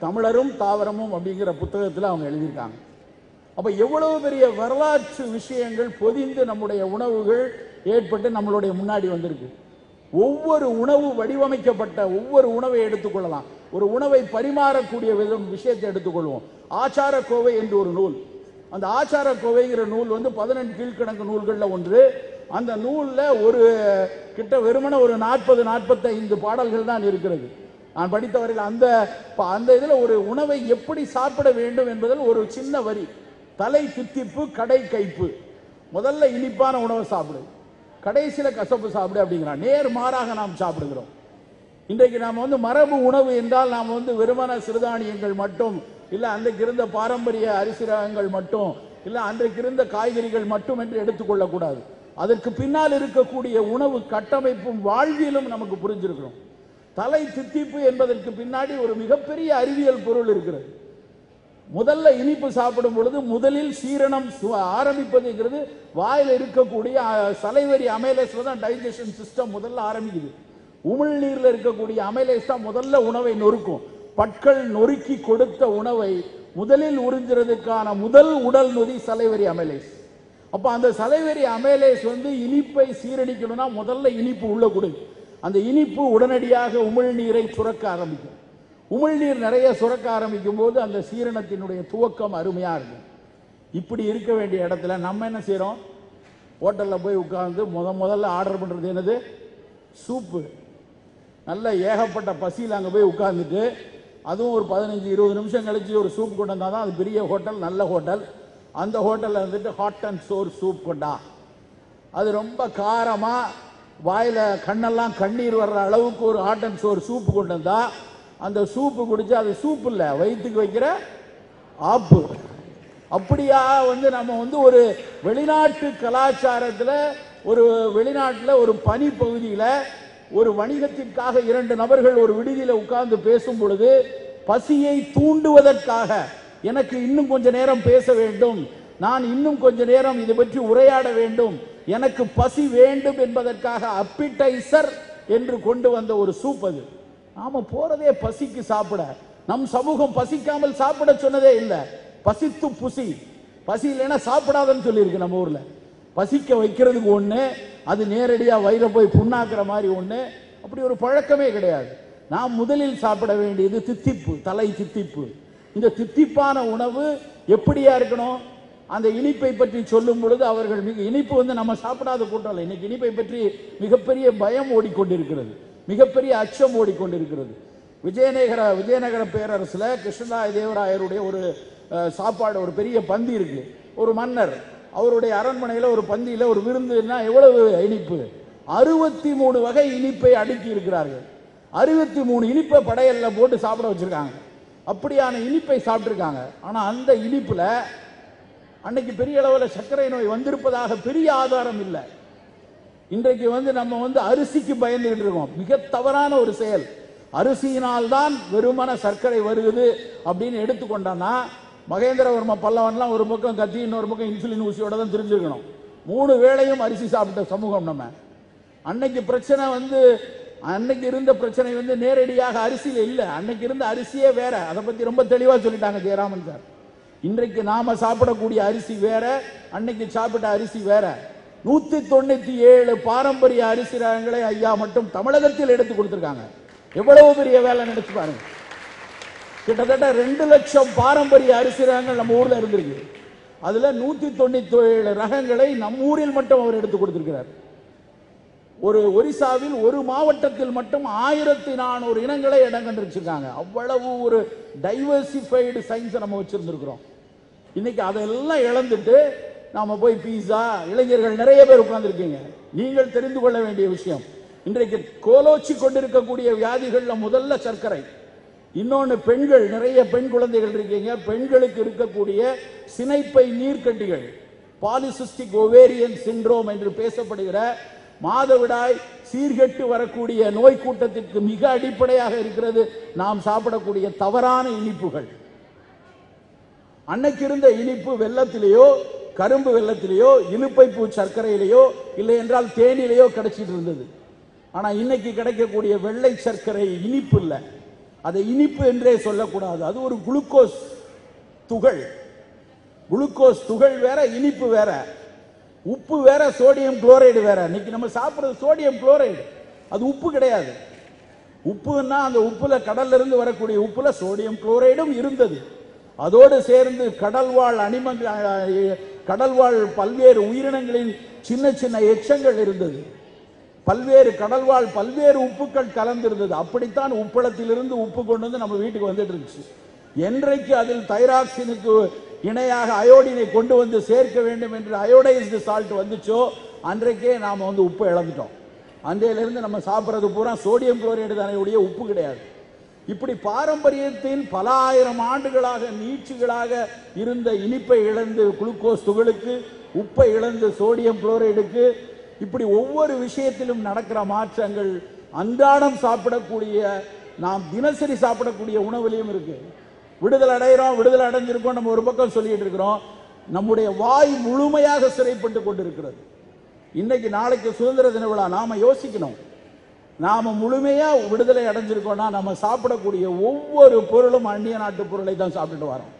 தமிழரும் தாவரமும் அப்படிங்கிற புத்தகத்தில் அவங்க எழுதியிருக்காங்க. அப்ப எவ்வளவு பெரிய வரலாற்று விஷயங்கள் பொதிந்து நம்முடைய உணவுகள் ஏற்பட்டு நம்மளுடைய முன்னாடி வந்திருக்கு. ஒவ்வொரு உணவு வடிவமைக்கப்பட்ட ஒவ்வொரு உணவை எடுத்துக்கொள்ளலாம். ஒரு உணவை பரிமாறக்கூடிய விஷயத்தை எடுத்துக்கொள்வோம். ஆச்சார கோவை என்று ஒரு நூல். அந்த ஆச்சார கோவைங்கிற நூல் வந்து 18 கீழ்கணக்கு நூல்களில் ஒன்று. அந்த நூலில் ஒரு கிட்ட வெறுமன ஒரு 40-45 பாடல்கள் தான் இருக்கிறது. நான் படித்தவர்கள் அந்த இதில் ஒரு உணவை எப்படி சாப்பிட வேண்டும் என்பதில் ஒரு சின்ன வரி: தலை தித்திப்பு, கடை கைப்பு. முதல்ல இனிப்பான உணவை சாப்பிடு, கடைசியில் கசப்பு சாப்பிடு அப்படிங்கிறான். நேர்மாறாக நாம் சாப்பிடுகிறோம். இன்றைக்கு நாம் வந்து மரபு உணவு என்றால் நாம் வந்து வெறுமன சிறுதானியங்கள் மட்டும், இல்லை அன்றைக்கு இருந்த பாரம்பரிய அரிசி ரகங்கள் மட்டும், இல்லை அன்றைக்கு இருந்த காய்கறிகள் மட்டும் என்று எடுத்துக்கொள்ளக்கூடாது. அதற்கு பின்னால் இருக்கக்கூடிய உணவு கட்டமைப்பும் வாழ்வியலும் நமக்கு புரிஞ்சிருக்கிறோம். தலை தித்திப்பு என்பதற்கு பின்னாடி ஒரு மிகப்பெரிய அறிவியல் பொருள் இருக்கிறது. முதல்ல இனிப்பு சாப்பிடும் பொழுது முதலில் சீரணம் ஆரம்பிப்பதுங்கிறது வாயில் இருக்கக்கூடிய சலைவரி அமைலேஸ்ல தான் டைஜஷன் சிஸ்டம் முதல்ல ஆரம்பிக்குது. உமிழ்நீர்ல இருக்கக்கூடிய அமைலேஸ் தான் முதல்ல உணவை நொறுக்கும். பற்கள் நொறுக்கி கொடுத்த உணவை முதலில் உறிஞ்சுறதுக்கான முதல் உடல் நொதி சலைவரி அமைலேஸ். அப்ப அந்த சலைவரி அமைலேஸ் வந்து இனிப்பை சீரணிக்கணும்னா முதல்ல இனிப்பு உள்ள கொடு. அந்த இனிப்பு உடனடியாக உமிழ்நீரை சுரக்க ஆரம்பிக்கும். உமிழ்நீர் நிறைய சுரக்க ஆரம்பிக்கும் போது அந்த சீரணத்தினுடைய துவக்கம் அருமையா இருக்கும். இப்படி இருக்க வேண்டிய இடத்துல நம்ம என்ன செய்யறோம்? ஹோட்டல்ல போய் உட்கார்ந்து முதல்ல ஆர்டர் பண்றது என்னது? சூப்பு. நல்ல ஏகப்பட்ட பசியில் அங்கே போய் உட்கார்ந்துட்டு, அதுவும் ஒரு 15-20 நிமிஷம் கழிச்சு ஒரு சூப் கொண்டு வந்தால் தான் அது பெரிய ஹோட்டல், நல்ல ஹோட்டல். அந்த ஹோட்டலில் வந்துட்டு ஹாட் அண்ட் சோர் சூப் கொண்டா, அது ரொம்ப காரமாக வாயில் கண்ணெல்லாம் கண்ணீர் வர்ற அளவுக்கு ஒரு ஹாட் அண்ட் சோர் சூப்பு கொண்டு வந்தா, அந்த சூப்பு குடிச்சு அது சூப் இல்லை, வயிற்றுக்கு வைக்கிற ஆப்பு. அப்படியா வந்து நம்ம வந்து ஒரு வெளிநாட்டு கலாச்சாரத்தில், ஒரு வெளிநாட்டில் ஒரு பனி பகுதியில் ஒரு வணிகத்திற்காக 2 நபர்கள் ஒரு விடுதியில் உட்கார்ந்து பேசும் பொழுது பசியை தூண்டுவதற்காக எனக்கு இன்னும் கொஞ்ச நேரம் பேச வேண்டும், நான் இன்னும் கொஞ்ச நேரம் இதை பற்றி உரையாட வேண்டும், எனக்கு பசி வேண்டும் என்பதற்காக அப்பிடைசர் என்று கொண்டு வந்த ஒரு சூப் அது. நாம போறதே பசிக்கு சாப்பிட. நம் சமூகம் பசிக்காமல் சாப்பிட சொன்னதே இல்லை. பசித்து புசி, பசி இல்லைன்னா சாப்பிடாதன்னு சொல்லியிருக்கு நம்ம ஊர்ல. பசிக்க வைக்கிறதுக்கு ஒண்ணு, அது நேரடியா வயிறை போய் புண்ணாக்குற மாதிரி ஒண்ணு, அப்படி ஒரு பழக்கமே கிடையாது. நாம் முதலில் சாப்பிட வேண்டியது தித்திப்பு, தலை தித்திப்பு. இந்த தித்திப்பான உணவு எப்படியா இருக்கணும்? அந்த இனிப்பை பற்றி சொல்லும் பொழுது அவர்கள் இனிப்பு வந்து நம்ம சாப்பிடாத கூட்டம் இல்லை. இன்னைக்கு இனிப்பை பற்றி மிகப்பெரிய பயம் ஓடிக்கொண்டிருக்கிறது, மிகப்பெரிய அச்சம் ஓடிக்கொண்டிருக்கிறது. விஜயநகர பேரரசுல கிருஷ்ணராய தேவராயருடைய ஒரு சாப்பாடு, ஒரு பெரிய பந்தி இருக்கு. ஒரு மன்னர் அவருடைய அரண்மனையில் ஒரு பந்தியில் ஒரு விருந்துன்னா எவ்வளவு இனிப்பு? 63 வகை இனிப்பை அடுக்கி இருக்கிறார்கள். 63 இனிப்பை படையல்ல போட்டு சாப்பிட வச்சிருக்காங்க. அப்படியான இனிப்பை சாப்பிட்டுருக்காங்க. ஆனால் அந்த இனிப்புல அன்னைக்கு பெரிய அளவில் சர்க்கரை நோய் வந்திருப்பதாக பெரிய ஆதாரம் இல்லை. இன்றைக்கு வந்து நம்ம வந்து அரிசிக்கு பயந்துகிட்டு இருக்கோம். மிக தவறான ஒரு செயல். அரிசியினால் தான் வெறுமன சர்க்கரை வருகிறது அப்படின்னு எடுத்துக்கொண்டோன்னா, மகேந்திரவர்ம பல்லவன்லாம் ஒரு பக்கம் கத்தி, இன்னொரு பக்கம் இன்சுலின் ஊசியோட தான் தெரிஞ்சுக்கணும். 3 வேளையும் அரிசி சாப்பிட்ட சமூகம் நம்ம. அன்னைக்கு பிரச்சனை வந்து, அன்னைக்கு இருந்த பிரச்சனை வந்து நேரடியாக அரிசியில் இல்லை. அன்னைக்கு இருந்த அரிசியே வேற. அதை பத்தி ரொம்ப தெளிவா சொல்லிட்டாங்க ஜெயராமன் சார். இன்றைக்கு நாம சாப்பிடக்கூடிய அரிசி வேற, அன்னைக்கு சாப்பிட்ட அரிசி வேற. 197 பாரம்பரிய அரிசி ரகங்களை ஐயா மட்டும் தமிழகத்தில் எடுத்து கொடுத்திருக்காங்க. எவ்வளவு பெரிய வேலை நினைச்சு பாருங்க. கிட்டத்தட்ட 2 லட்சம் பாரம்பரிய அரிசி ரகங்கள் நம்ம ஊர்ல இருந்திருக்கு. அதுல 197 ரகங்களை நம்ம ஊரில் மட்டும் அவர் எடுத்து கொடுத்திருக்கிறார். ஒரு ஒரிசாவில் ஒரு மாவட்டத்தில் மட்டும் 1400 இனங்களை இடம் கண்டிருச்சிருக்காங்க. அவ்வளவு ஒரு டைவர்சிஃபைடு சயின்ஸை நம்ம வச்சிருந்திருக்கிறோம். இன்னைக்கு அதெல்லாம் இழந்துட்டு நாம போய் பீஸா, இளைஞர்கள் நிறைய பேர் உட்கார்ந்துருக்கீங்க. நீங்கள் தெரிந்து கொள்ள வேண்டிய விஷயம், இன்றைக்கு கோலோச்சி கொண்டிருக்கக்கூடிய வியாதிகள்ல முதல்ல சர்க்கரை, இன்னொன்னு பெண்கள், நிறைய பெண் குழந்தைகள் இருக்கீங்க, பெண்களுக்கு இருக்கக்கூடிய சினைப்பை நீர்க்கட்டிகள், பாலிசிஸ்டிக் ஓவேரியன் சிண்ட்ரோம் என்று பேசப்படுகிற மாதவிடாய் சீர்கெட்டு வரக்கூடிய நோய் கூட்டத்திற்கு மிக அடிப்படையாக இருக்கிறது நாம் சாப்பிடக்கூடிய தவறான இனிப்புகள். அன்னைக்கு இருந்த இனிப்பு வெல்லத்திலேயோ, கரும்பு வெல்லத்திலேயோ, இலுப்பை பூ சர்க்கரையிலேயோ, இல்லை என்றால் தேனிலேயோ கிடைச்சிட்டு இருந்தது. ஆனா இன்னைக்கு கிடைக்கக்கூடிய வெள்ளை சர்க்கரை இனிப்பு இல்லை, அதை இனிப்பு என்றே சொல்லக்கூடாது. அது ஒரு குளுக்கோஸ் துகள். குளுக்கோஸ் துகள் வேற, இனிப்பு வேற. உப்பு வேற, சோடியம் குளோரைடு வேற. இன்னைக்கு நம்ம சாப்பிடுறது சோடியம் குளோரைடு, அது உப்பு கிடையாது. உப்புன்னா அந்த உப்புல, கடல்ல இருந்து வரக்கூடிய உப்புல சோடியம் குளோரைடும் இருந்தது. அதோடு சேர்ந்து கடல்வாழ் பல்வேறு உயிரினங்களின் சின்ன சின்ன எச்சங்கள் இருந்தது. பல்வேறு கடல்வாழ் பல்வேறு உப்புக்கள் கலந்திருந்தது. அப்படித்தான் உப்பளத்திலிருந்து உப்பு கொண்டு வந்து நம்ம வீட்டுக்கு வந்துட்டு இருந்துச்சு. என்றைக்கு அதில் தைராக்சினுக்கு இணையாக அயோடினை கொண்டு வந்து சேர்க்க வேண்டும் என்று அயோடைஸ்டு சால்ட் வந்துச்சோ அன்றைக்கே நாம வந்து உப்பு இழந்துட்டோம். அன்றையிலிருந்து நம்ம சாப்பிட்றது பூரா சோடியம் குளோரைடு தானே ஒழிய உப்பு கிடையாது. இப்படி பாரம்பரியத்தின் பல ஆயிரம் ஆண்டுகளாக நீட்சிகளாக இருந்த இனிப்பை இழந்து குளுக்கோஸ் துகளுக்கு, உப்பை இழந்து சோடியம் குளோரைடுக்கு, இப்படி ஒவ்வொரு விஷயத்திலும் நடக்கிற மாற்றங்கள் அன்றாடம் சாப்பிடக்கூடிய, நாம் தினசரி சாப்பிடக்கூடிய உணவுலையும் இருக்கு. விடுதலை அடைகிறோம், விடுதலை அடைஞ்சிருக்கோம் நம்ம ஒரு பக்கம் சொல்லிட்டு இருக்கிறோம். நம்முடைய வாய் முழுமையாக சிறைப்பட்டு கொண்டிருக்கிறது. இன்னைக்கு நாளைக்கு சுதந்திர தின விழா, நாம யோசிக்கணும். நாம முழுமையா விடுதலை அடைஞ்சிருக்கோம்னா நம்ம சாப்பிடக்கூடிய ஒவ்வொரு பொருளும் அந்நிய நாட்டு பொருளை தான் சாப்பிட்டுட்டு வரோம்.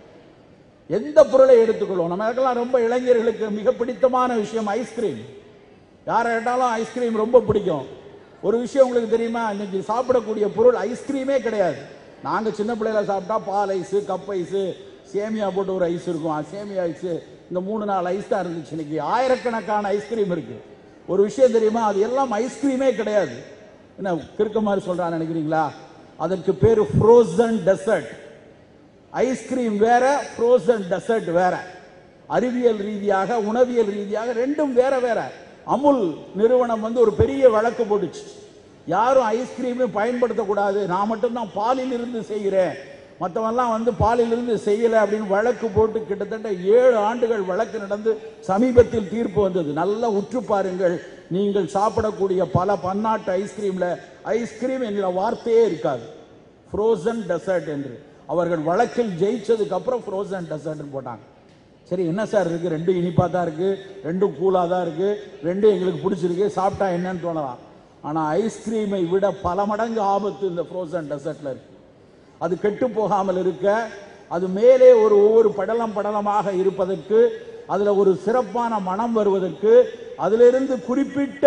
எந்த பொருளை எடுத்துக்கொள்வோம், நமக்கெல்லாம் ரொம்ப இளைஞர்களுக்கு மிக பிடித்தமான விஷயம் ஐஸ்கிரீம். யாரை கேட்டாலும் ஐஸ்கிரீம் ரொம்ப பிடிக்கும். ஒரு விஷயம் உங்களுக்கு தெரியுமா, இன்னைக்கு சாப்பிடக்கூடிய பொருள் ஐஸ்கிரீமே கிடையாது. நாங்க சின்ன பிள்ளைல சாப்பிட்டா பால் ஐஸு, கப் ஐஸு, சேமியா போட்டு ஒரு ஐஸ் இருக்கும், சேமியா ஐஸு, இந்த 3-4 ஐஸ் தான் இருந்துச்சு. இன்னைக்கு ஆயிரக்கணக்கான ஐஸ்கிரீம் இருக்கு. ஒரு விஷயம் தெரியுமா, அது எல்லாம் ஐஸ்கிரீமே கிடையாது. என்ன கிறுக்க மாதிரி சொல்றான்னு நினைக்கிறீங்களா? அதற்கு பேரு ஃப்ரோசன் டெசர்ட். ஐஸ்கிரீம் வேற, ஃப்ரோசன் டெசர்ட் வேற. அறிவியல் ரீதியாக, உணவியல் ரீதியாக ரெண்டும் வேற வேற. அமுல் நிறுவனம் வந்து ஒரு பெரிய வழக்கு போட்டுச்சு, யாரும் ஐஸ்கிரீம் பயன்படுத்தக்கூடாது, நான் மட்டும்தான் பாலில் இருந்து செய்கிறேன், மற்றவெல்லாம் வந்து பாலில் இருந்து செய்யலை அப்படின்னு வழக்கு போட்டு கிட்டத்தட்ட 7 ஆண்டுகள் வழக்கு நடந்து சமீபத்தில் தீர்ப்பு வந்தது. நல்லா உற்று பாருங்கள், நீங்கள் சாப்பிடக்கூடிய பல பன்னாட்டு ஐஸ்கிரீம்ல ஐஸ்கிரீம் என்கிற வார்த்தையே இருக்காது, ஃப்ரோசன் டெசர்ட் என்று. அவர்கள் வழக்கில் ஜெயிச்சதுக்கு அப்புறம் ஃப்ரோசன் டெசர்ட் போட்டாங்க. சரி என்ன சார் இருக்கு, ரெண்டும் இனிப்பா தான் இருக்கு, ரெண்டும் கூலா தான் இருக்கு, ரெண்டும் எங்களுக்கு பிடிச்சிருக்கு, சாப்பிட்டா என்னன்னு தோணலாம். ஆனா ஐஸ்கிரீமை விட பல மடங்கு ஆபத்து இந்த ஃப்ரோசன் டெசர்ட்ல இருக்கு. அது கெட்டு போகாமல் இருக்க, அது மேலே ஒவ்வொரு படலம் படலமாக இருப்பதற்கு, அதுல ஒரு சிறப்பான மனம் வருவதற்கு, அதிலிருந்து குறிப்பிட்ட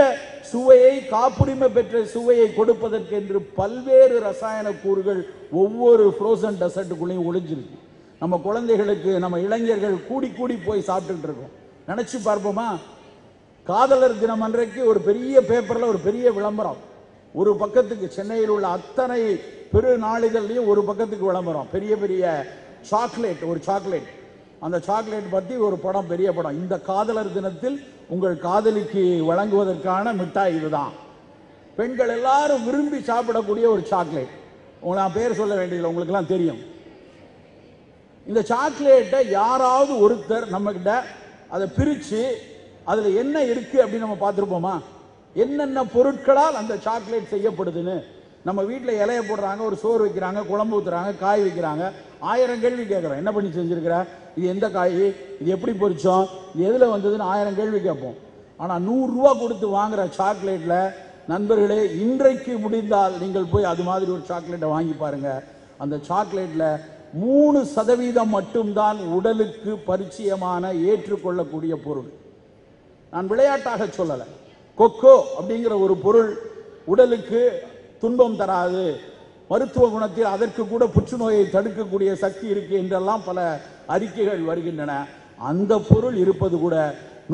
சுவையை, காப்புரிமை பெற்ற சுவையை கொடுப்பதற்கு என்று பல்வேறு ரசாயன கூறுகள் ஒவ்வொரு ஃப்ரோசன் டெசர்ட்டுக்குள்ளேயும் ஒளிஞ்சிருக்கு. நம்ம குழந்தைகளுக்கு, நம்ம இளைஞர்கள் கூடி கூடி போய் சாப்பிட்டுட்டு இருக்கோம். நினைச்சு பார்ப்போமா, காதலர் தினம் அன்றைக்கு ஒரு பெரிய பேப்பர்ல ஒரு பெரிய விளம்பரம், ஒரு பக்கத்துக்கு சென்னையில் உள்ள அத்தனை பெரு நாளிதழ்லையும் ஒரு பக்கத்துக்கு விளம்பரம், பெரிய பெரிய சாக்லேட், ஒரு சாக்லேட், அந்த சாக்லேட் பத்தி ஒரு படம், பெரிய படம். இந்த காதலர் தினத்தில் உங்கள் காதலிக்கு வழங்குவதற்கான மிட்டாய் இதுதான். பெண்கள் எல்லாரும் விரும்பி சாப்பிடக்கூடிய ஒரு சாக்லேட். உங்களை நான் பேர் சொல்ல வேண்டியதில்லை, உங்களுக்கு எல்லாம் தெரியும். இந்த சாக்லேட்டை யாராவது ஒருத்தர் நம்ம கிட்ட அதை பிரிச்சு அதுல என்ன இருக்கு அப்படின்னு நம்ம பார்த்துருப்போமா? என்னென்ன பொருட்களால் அந்த சாக்லேட் செய்யப்படுதுன்னு. நம்ம வீட்டில் இலைய போடுறாங்க, ஒரு சோறு வைக்கிறாங்க, குழம்பு ஊத்துறாங்க, காய் வைக்கிறாங்க, 1000 கேள்வி கேட்குறோம். என்ன பண்ணி செஞ்சிருக்கிற, இது எந்த காய், இது எப்படி பொரிச்சோம், இது எதில் வந்ததுன்னு 1000 கேள்வி கேட்போம். ஆனால் 100 ரூபா கொடுத்து வாங்குற சாக்லேட்ல, நண்பர்களே, இன்றைக்கு முடிந்தால் நீங்கள் போய் அது மாதிரி ஒரு சாக்லேட்டை வாங்கி பாருங்க. அந்த சாக்லேட்ல 3% மட்டும்தான் உடலுக்கு பரிச்சயமான ஏற்றுக்கொள்ளக்கூடிய பொருள். நான் விளையாட்டாக சொல்லல. கொக்கோ அப்படிங்கிற ஒரு பொருள் உடலுக்கு துன்பம் தராது, மருத்துவ குணத்தில் அதற்கு கூட புற்றுநோயை தடுக்கக்கூடிய சக்தி இருக்கு என்றெல்லாம் பல அறிக்கைகள் வருகின்றன. அந்த பொருள் இருப்பது கூட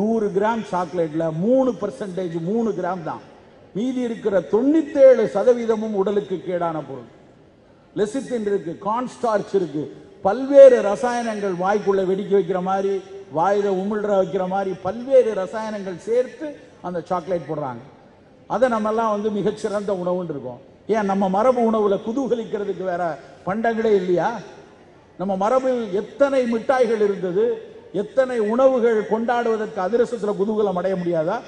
100 கிராம் சாக்லேட்ல 3% 3 கிராம் தான். மீதி இருக்கிற 97% உடலுக்கு கேடான பொருள். லெசித்தின் இருக்கு, கார்ன்ஸ்டார்ச் இருக்கு, பல்வேறு ரசாயனங்கள் வாய்க்குள்ள வெடிக்க வைக்கிற மாதிரி, வாயில உமிழ்ற வைக்கிற மாதிரி பல்வேறு ரசாயனங்கள் சேர்த்து அந்த சாக்லேட் போடுறாங்க. அதை நம்ம எல்லாம் மிகச்சிறந்த உணவுன்னு இருக்கோம். ஏன் நம்ம மரபு உணவுல குதூகலிக்கிறதுக்கு வேற பண்டங்களே இல்லையா? நம்ம மரபில் எத்தனை மிட்டாய்கள் இருந்தது, எத்தனை உணவுகள் கொண்டாடுவதற்கு அதிரசத்துல குதூகலம் அடைய முடியாதா?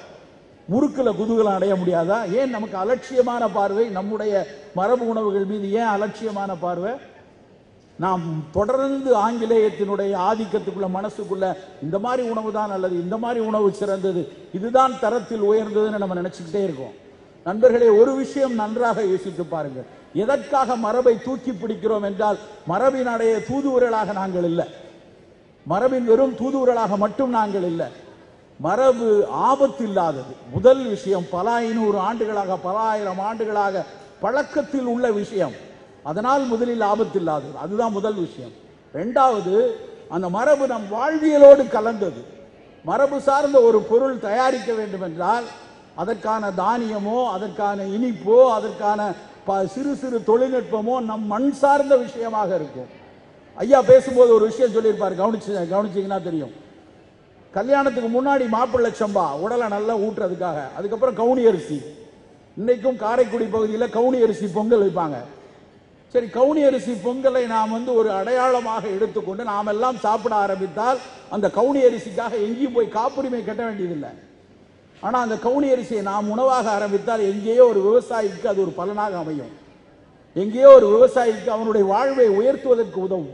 முறுக்குல குதூகலம் அடைய முடியாதா? ஏன் நமக்கு அலட்சியமான பார்வை நம்முடைய மரபு உணவுகள் மீது? ஏன் அலட்சியமான பார்வை? நாம் தொடர்ந்து ஆங்கிலேயத்தினுடைய ஆதிக்கத்துக்குள்ள மனசுக்குள்ள இந்த மாதிரி உணவு தான் நல்லது, இந்த மாதிரி உணவு சிறந்தது, இதுதான் தரத்தில் உயர்ந்ததுன்னு நம்ம நினைச்சுக்கிட்டே இருக்கோம். நண்பர்களே, ஒரு விஷயம் நன்றாக யோசித்து பாருங்க. எதற்காக மரபை தூக்கி பிடிக்கிறோம் என்றால், மரபினுடைய தூதுவர்களாக நாங்கள் இல்லை, மரபின் வெறும் தூதுவர்களாக மட்டும் நாங்கள் இல்லை. மரபு ஆபத்து இல்லாதது முதல் விஷயம். பல 500 ஆண்டுகளாக, பல 1000 ஆண்டுகளாக பழக்கத்தில் உள்ள விஷயம். அதனால் முதலில் ஆபத்து இல்லாதது, அதுதான் முதல் விஷயம். இரண்டாவது, அந்த மரபு நம் வாழ்வியலோடு கலந்தது. மரபு சார்ந்த ஒரு பொருள் தயாரிக்க வேண்டும் என்றால் அதற்கான தானியமோ, அதற்கான இனிப்போ, அதற்கான சிறு சிறு தொழில்நுட்பமோ நம் மண் சார்ந்த விஷயமாக இருக்கும். ஐயா பேசும்போது ஒரு விஷயம் சொல்லியிருப்பார், கவனிச்சீங்கன்னா தெரியும். கல்யாணத்துக்கு முன்னாடி மாப்பிள்ளை சம்பா உடலை நல்லா ஊட்டுறதுக்காக, அதுக்கப்புறம் கவுனி அரிசி. இன்னைக்கும் காரைக்குடி பகுதியில் கவுனி அரிசி பொங்கல் வைப்பாங்க. சரி, கவுனி அரிசி பொங்கலை நாம் ஒரு அடையாளமாக எடுத்துக்கொண்டு நாம் எல்லாம் சாப்பிட ஆரம்பித்தால் அந்த கவுனி அரிசிக்காக எங்கேயும் போய் காப்புரிமை கட்ட வேண்டியதில்லை. ஆனால் அந்த கவுனி அரிசியை நாம் உணவாக ஆரம்பித்தால் எங்கேயோ ஒரு விவசாயிக்கு அது ஒரு பலனாக அமையும், எங்கேயோ ஒரு விவசாயிக்கு அவனுடைய வாழ்வை உயர்த்துவதற்கு உதவும்.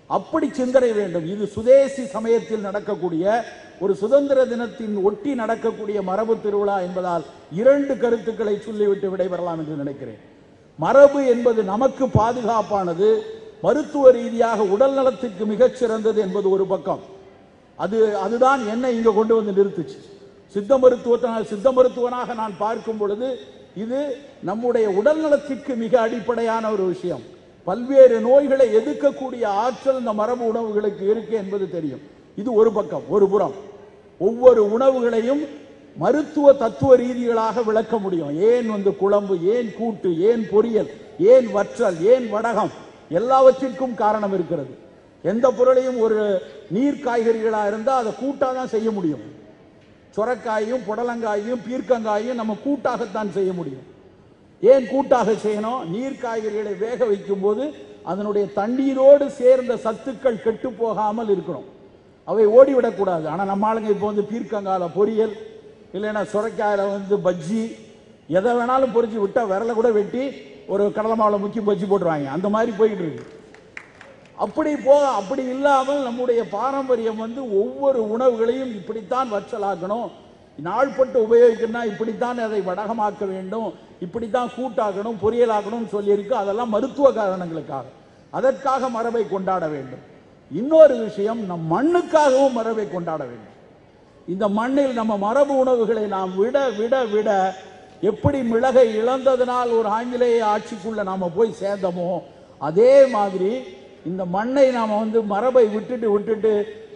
அப்படி சிந்தனை வேண்டும். இது சுதேசி சமயத்தில் நடக்கக்கூடிய ஒரு சுதந்திர தினத்தின் ஒட்டி நடக்கக்கூடிய மரபு திருவிழா என்பதால் 2 கருத்துக்களை சொல்லிவிட்டு விடைபெறலாம் என்று நினைக்கிறேன். மரபு என்பது நமக்கு பாதுகாப்பானது, மருத்துவ ரீதியாக உடல் நலத்துக்கு மிகச்சிறந்தது என்பது ஒரு பக்கம். அதுதான் என்னை இங்க கொண்டு வந்து நிறுத்துச்சு. சித்த மருத்துவனாக நான் பார்க்கும் பொழுது இது நம்முடைய உடல் நலத்திற்கு மிக அடிப்படையான ஒரு விஷயம். பல்வேறு நோய்களை எதிர்க்கக்கூடிய ஆற்றல் இந்த மரபு உணவுகளுக்கு இருக்கு என்பது தெரியும். இது ஒரு பக்கம். ஒரு புறம் ஒவ்வொரு உணவுகளையும் மருத்துவ தத்துவ ரீதிகளாக விளக்க முடியும். ஏன் குழம்பு, ஏன் கூட்டு, ஏன் பொரியல், ஏன் வற்றல், ஏன் வடகம், எல்லாவற்றிற்கும் காரணம் இருக்கிறது. எந்த பொருளையும் ஒரு நீர் காய்கறிகளாக இருந்தால் அதை கூட்டாக தான் செய்ய முடியும். சொரக்காயும் புடலங்காயும் பீர்க்கங்காயும் நம்ம கூட்டாகத்தான் செய்ய முடியும். ஏன் கூட்டாக செய்யணும்? நீர் காய்கறிகளை வேக வைக்கும் போது அதனுடைய தண்ணீரோடு சேர்ந்த சத்துக்கள் கெட்டு போகாமல் இருக்கணும், அவை ஓடிவிடக்கூடாது. ஆனால் நம்ம ஆளுங்க இப்போ பீர்க்கங்கால பொரியல், இல்லைன்னா சுரைக்காயில பஜ்ஜி, எதை வேணாலும் பொறிச்சு விட்டா விரல கூட வெட்டி ஒரு கடலை மாவில் முக்கி பஜ்ஜி போட்டுருவாங்க. அந்த மாதிரி போயிட்டு இருக்கு. அப்படி இல்லாமல் நம்முடைய பாரம்பரியம் ஒவ்வொரு உணவுகளையும் இப்படித்தான் வற்றலாக்கணும், நாள்பட்டு உபயோகிக்கணும்னா இப்படித்தான் அதை வடகமாக்க வேண்டும், இப்படித்தான் கூட்டாக்கணும், பொரியலாக்கணும் சொல்லியிருக்கு. அதெல்லாம் மருத்துவ காரணங்களுக்காக, அதற்காக மரபை கொண்டாட வேண்டும். இன்னொரு விஷயம், நம் மண்ணுக்காகவும் மரபை கொண்டாட வேண்டும். இந்த மண்ணில் நம்ம மரபு உணவுகளை நாம் விட விட விட எப்படி மிளகை இழந்ததனால் ஒரு ஆங்கிலேய ஆட்சிக்குள்ள நாம போய் சேர்ந்தோமோ அதே மாதிரி இந்த மண்ணை நாம மரபை விட்டுட்டு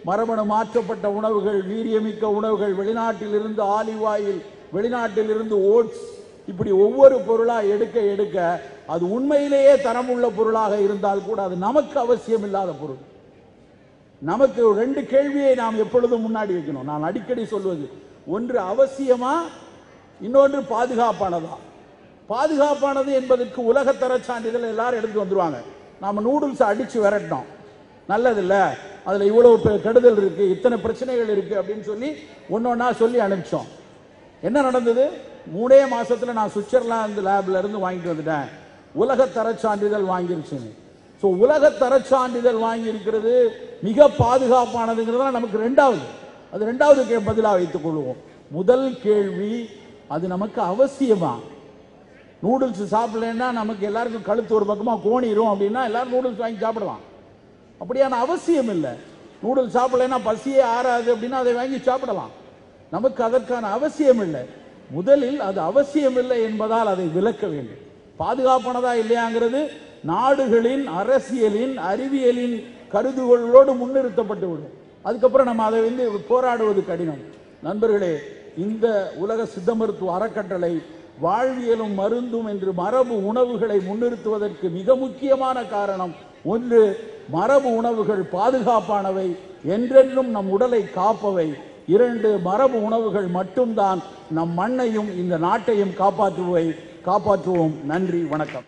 மரபணு மாற்றப்பட்ட உணவுகள், வீரியமிக்க உணவுகள், வெளிநாட்டிலிருந்து ஆலிவ் ஆயில், வெளிநாட்டிலிருந்து ஓட்ஸ், இப்படி ஒவ்வொரு பொருளா எடுக்க எடுக்க அது உண்மையிலேயே தரமுள்ள பொருளாக இருந்தால் கூட அது நமக்கு அவசியம் இல்லாத பொருள். நமக்கு 2 கேள்வியை நாம் எப்பொழுதும் முன்னாடி வைக்கணும். நான் அடிக்கடி சொல்வது, ஒன்று அவசியமா, இன்னொன்று பாதுகாப்பானதா. பாதுகாப்பானது என்பதற்கு உலகத்தர சான்றிதழ் எல்லாரும் எடுத்து வந்துருவாங்க. நாம நூடுல்ஸ் அடிச்சு விரட்டோம், நல்லது இல்ல, அதுல இவ்வளவு கெடுதல் இருக்கு, இத்தனை பிரச்சனைகள் இருக்கு அப்படின்னு சொல்லி ஒன்னொன்னா சொல்லி அனுப்பிச்சோம். என்ன நடந்தது? 3 மாசத்துல நான் சுவிட்சர்லாந்து லேப்ல இருந்து வாங்கிட்டு வந்துட்டேன், உலகத்தர சான்றிதழ் வாங்கிருச்சுன்னு. ஸோ உலகத்தர சான்றிதழ் வாங்கி இருக்கிறது மிக பாதுகாப்பானதுங்கிறதா நமக்கு ரெண்டாவது பதிலாக வைத்துக் கொள்வோம். முதல் கேள்வி, அது நமக்கு அவசியமா? நூடுல்ஸ் சாப்பிடலன்னா நமக்கு எல்லாருக்கும் கழுத்து ஒரு பக்கமா கோணிரும் அப்படின்னா எல்லாரும் நூடுல்ஸ் வாங்கி சாப்பிடலாம். அப்படியான அவசியம் இல்லை. நூடுல்ஸ் சாப்பிடலைன்னா பசியே ஆறாது அப்படின்னா அதை வாங்கி சாப்பிடலாம். நமக்கு அதற்கான அவசியம் இல்லை. முதலில் அது அவசியம் இல்லை என்பதால் அதை விலக்க வேண்டும். பாதுகாப்பானதா இல்லையாங்கிறது நாடுகளின் அரசியலின் அறிவியலின் கருதுகோளோடு முன்னிறுத்தப்பட்டு விடும். அதுக்கப்புறம் நம்ம அதை போராடுவது கடினம். நண்பர்களே, இந்த உலக சித்த மருத்துவ அறக்கட்டளை வாழ்வியலும் மருந்தும் என்று மரபு உணவுகளை முன்னிறுத்துவதற்கு மிக முக்கியமான காரணம், ஒன்று, மரபு உணவுகள் பாதுகாப்பானவை, என்றென்றும் நம் உடலை காப்பவை. 2, மரபு உணவுகள் மட்டும்தான் நம் மண்ணையும் இந்த நாட்டையும் காப்பாற்றுவோம். நன்றி, வணக்கம்.